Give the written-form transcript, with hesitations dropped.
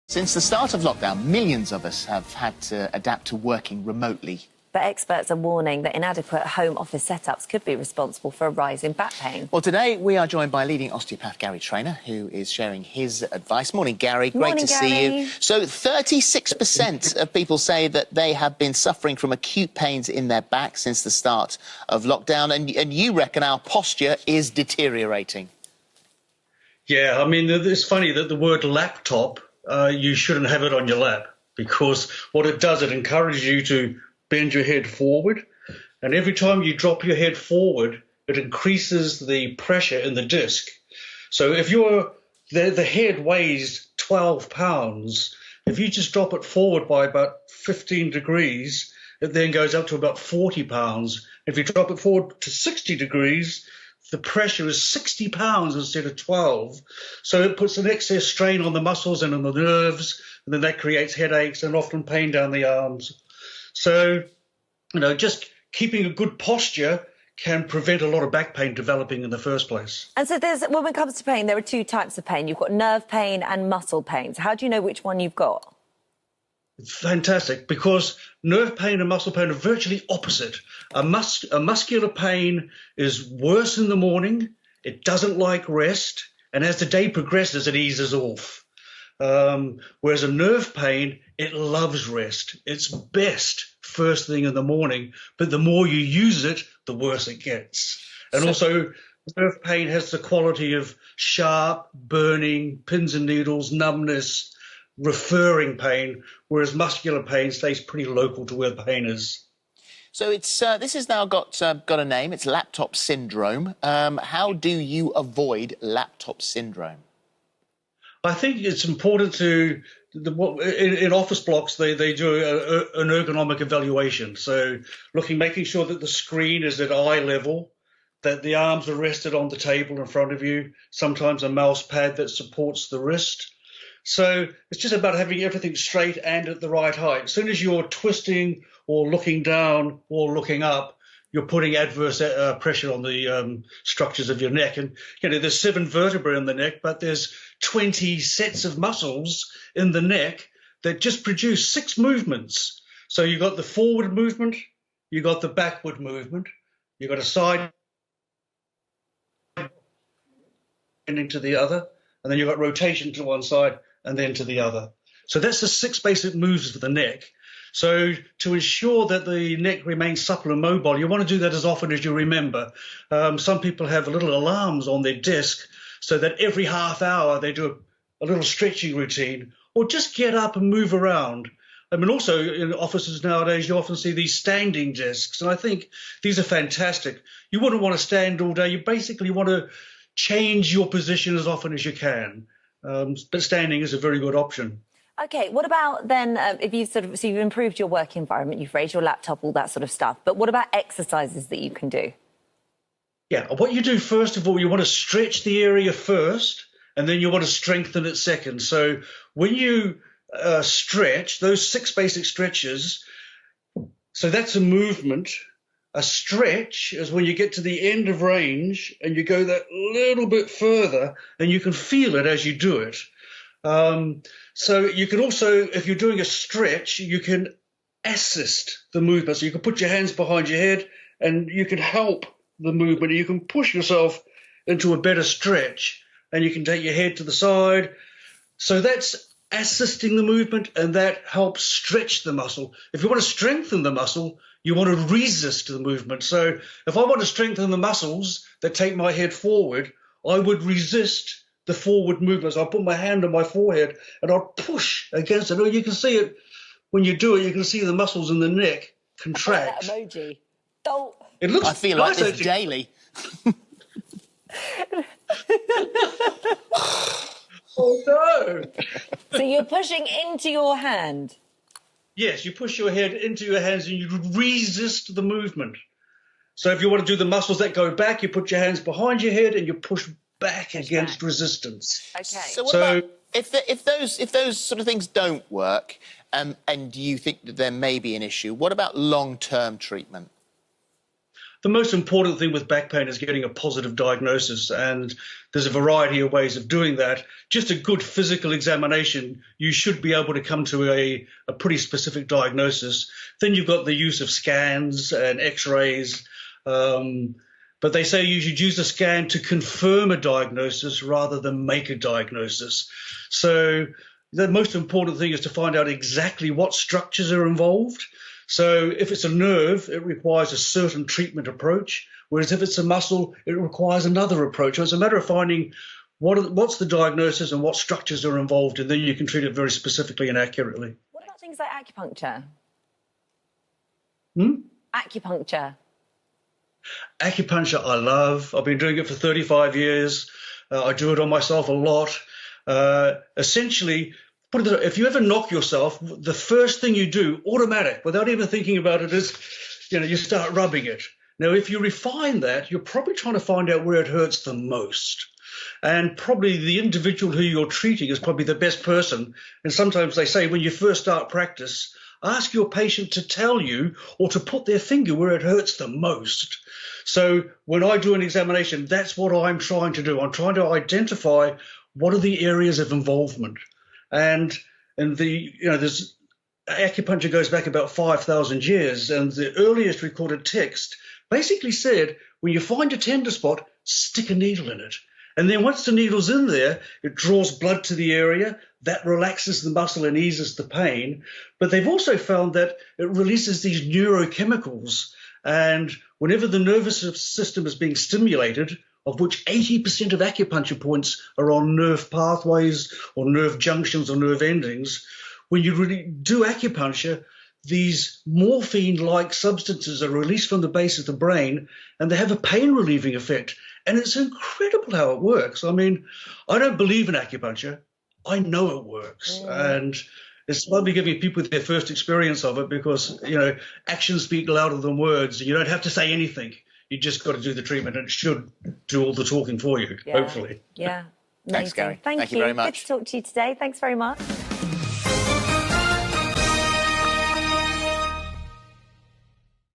Since the start of lockdown, millions of us have had to adapt to working remotely. But experts are warning that inadequate home office setups could be responsible for a rise in back pain. Well, today we are joined by leading osteopath Garry Trainer, who is sharing his advice. Morning, Garry. Great to see you. So 36% of people say that they have been suffering from acute pains in their back since the start of lockdown, and you reckon our posture is deteriorating. Yeah, I mean, it's funny that the word laptop, you shouldn't have it on your lap, because what it does, it encourages you to bend your head forward, and every time you drop your head forward, it increases the pressure in the disc. So if the head weighs 12 pounds, if you just drop it forward by about 15 degrees, it then goes up to about 40 pounds. If you drop it forward to 60 degrees, the pressure is 60 pounds instead of 12. So it puts an excess strain on the muscles and on the nerves, and then that creates headaches and often pain down the arms. So, just keeping a good posture can prevent a lot of back pain developing in the first place. And so when it comes to pain, there are two types of pain. You've got nerve pain and muscle pain. So how do you know which one you've got? It's fantastic, because nerve pain and muscle pain are virtually opposite. A muscular pain is worse in the morning, it doesn't like rest, and as the day progresses, it eases off. Whereas a nerve pain, it loves rest. It's best first thing in the morning, but the more you use it, the worse it gets. And also, nerve pain has the quality of sharp, burning, pins and needles, numbness, referring pain, whereas muscular pain stays pretty local to where the pain is. So this has now got a name. It's laptop syndrome. How do you avoid laptop syndrome? I think it's important in office blocks, they do an ergonomic evaluation. So making sure that the screen is at eye level, that the arms are rested on the table in front of you, sometimes a mouse pad that supports the wrist. So it's just about having everything straight and at the right height. As soon as you're twisting or looking down or looking up, you're putting adverse pressure on the structures of your neck. And, there's 7 vertebrae in the neck, but there's 20 sets of muscles in the neck that just produce 6 movements. So you've got the forward movement, you've got the backward movement, you've got a side and into the other, and then you've got rotation to one side and then to the other. So that's the 6 basic moves for the neck. So to ensure that the neck remains supple and mobile, you want to do that as often as you remember. Some people have little alarms on their desk so that every half hour they do a little stretching routine, or just get up and move around. I mean, also in offices nowadays, you often see these standing desks, and I think these are fantastic. You wouldn't want to stand all day. You basically want to change your position as often as you can. But standing is a very good option. OK, what about then if you've so you've improved your work environment, you've raised your laptop, all that sort of stuff. But what about exercises that you can do? Yeah, what you do first of all, you want to stretch the area first, and then you want to strengthen it second. So when you stretch, those 6 basic stretches, so that's a movement. A stretch is when you get to the end of range and you go that little bit further, and you can feel it as you do it. So you can also, if you're doing a stretch, you can assist the movement. So you can put your hands behind your head and you can help the movement. You can push yourself into a better stretch, and you can take your head to the side. So that's assisting the movement, and that helps stretch the muscle. If you want to strengthen the muscle, you want to resist the movement. So if I want to strengthen the muscles that take my head forward, I would resist the forward movements. I'll put my hand on my forehead and I'll push against it. Oh, you can see it when you do it. You can see the muscles in the neck contract. That emoji. Don't. It looks. I feel like this daily. Oh no! So you're pushing into your hand. Yes, you push your head into your hands and you resist the movement. So if you want to do the muscles that go back, you put your hands behind your head and you push back against resistance. Okay. So what about if those sort of things don't work, and you think that there may be an issue, what about long-term treatment? the most important thing with back pain is getting a positive diagnosis, and there's a variety of ways of doing that. Just a good physical examination, you should be able to come to a pretty specific diagnosis. Then you've got the use of scans and x-rays, but they say you should use a scan to confirm a diagnosis rather than make a diagnosis. So the most important thing is to find out exactly what structures are involved. So if it's a nerve, it requires a certain treatment approach, whereas if it's a muscle, it requires another approach. So it's a matter of finding what's the diagnosis and what structures are involved, and then you can treat it very specifically and accurately. What about things like acupuncture? Acupuncture I love. I've been doing it for 35 years. I do it on myself a lot. Essentially, if you ever knock yourself, the first thing you do, automatic, without even thinking about it, is, you start rubbing it. Now, if you refine that, you're probably trying to find out where it hurts the most. And probably the individual who you're treating is probably the best person. And sometimes they say when you first start practice, ask your patient to tell you or to put their finger where it hurts the most. So when I do an examination, that's what I'm trying to do. I'm trying to identify what are the areas of involvement. And there's acupuncture goes back about 5,000 years, and the earliest recorded text basically said, when you find a tender spot, stick a needle in it. And then once the needle's in there, it draws blood to the area, that relaxes the muscle and eases the pain. But they've also found that it releases these neurochemicals. And whenever the nervous system is being stimulated, of which 80% of acupuncture points are on nerve pathways or nerve junctions or nerve endings, when you really do acupuncture, these morphine-like substances are released from the base of the brain, and they have a pain-relieving effect. And it's incredible how it works. I mean, I don't believe in acupuncture. I know it works. And it's lovely giving people their first experience of it because, actions speak louder than words. You don't have to say anything. You just got to do the treatment, and it should do all the talking for you, hopefully. Yeah. Thanks, Garry. Thank you very much. Good to talk to you today. Thanks very much.